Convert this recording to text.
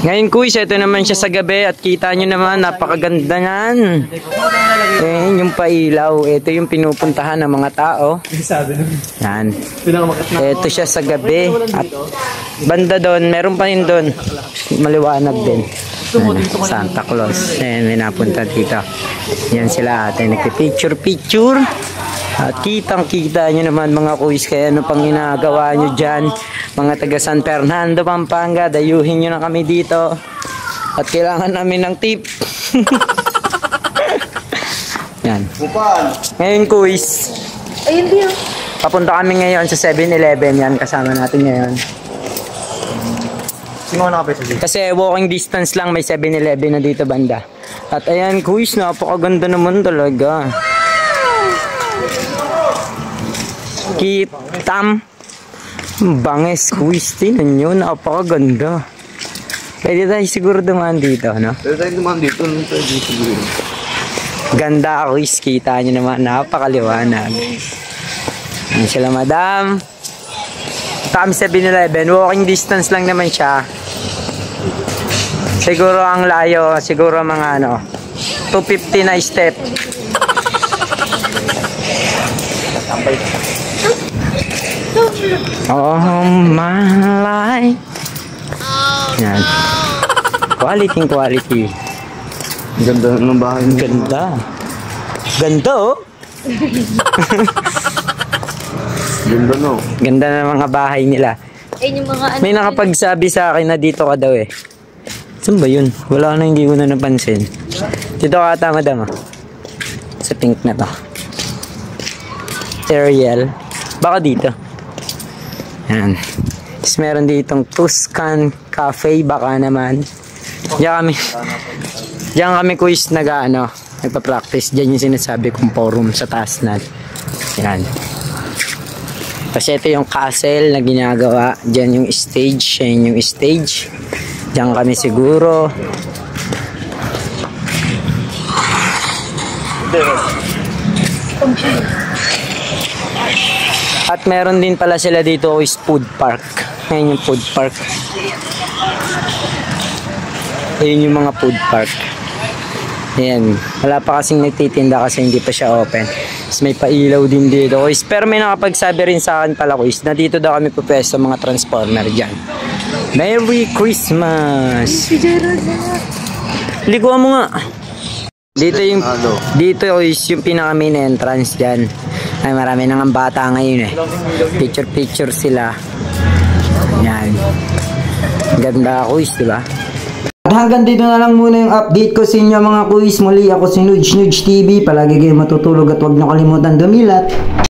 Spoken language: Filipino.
Ngayon kuis, ito naman siya sa gabi at kita nyo naman, napakaganda nan. Ayan yung pailaw. Ito yung pinupuntahan ng mga tao. Yan. Ito siya sa gabi. At banda doon, meron pa rin doon. Maliwanag din. Santa Claus. Ayan, may napunta dito. Yan sila ate. Nagpipicture-picture. At kitang-kita nyo naman mga kuis. Kaya ano pang ginagawa nyo dyan. Mga taga San Fernando, Pampanga. Dayuhin nyo na kami dito. At kailangan namin ng tip. Yan. Ngayon kuis. Ayun din. Papunta kami ngayon sa 7-Eleven. Yan, kasama natin ngayon. Kasi walking distance lang, may 7-Eleven na dito banda. At ayan kuis, napakaganda naman talaga. Kitam. Banges kuis, tinan nyo, napakaganda. Pwede tayo siguro dumaan dito, no? Pwede tayo dumaan dito, no? Pwede siguro. Ganda kuis, kita nyo naman, napakaliwanag. Yan sila madam. Kami 7-Eleven, walking distance lang naman siya. Siguro ang layo, siguro mga ano, 250 na step. Oh my life. Yan. Quality. Ganda ng bahay niya. Ganda. Ganda oh. Ganda no. Ganda ng mga bahay nila. Ayun yung mga ano. May nakapagsabi sa akin na dito ka daw eh. Saan ba yun? Wala na, hindi ko na napansin. Dito ka ata madam ah. Sa pink na to. Ariel. Baka dito. Yan. Tapos meron ditong Tuscan Cafe. Baka naman. Diyan kami kuis nag-ano. Nagpa-practice. Diyan yung sinasabi kong forum sa taas na. Yan. Kasi ito yung castle na ginagawa. Diyan yung stage. Yan yung stage. Diyan kami siguro. At meron din pala sila dito is food park. Ayan yung food park. Ayan yung mga food park. Ayan. Wala pa kasing nagtitinda kasi hindi pa siya open. Tapos may pailaw din dito. Pero may nakapagsabi rin sa akin pala kuis na dito daw kami pupwesto mga transformer dyan. Merry Christmas! Likuan mo nga! Dito is yung pinaka main entrance dyan. Ay marami nang bata ngayon eh. Picture sila. Yan. Ganda kuis, diba? At hanggang dito na lang muna yung update ko sa inyo mga kuis. Muli ako si Nudge TV. Palagi kayo matutulog at huwag nyo kalimutan dumilat.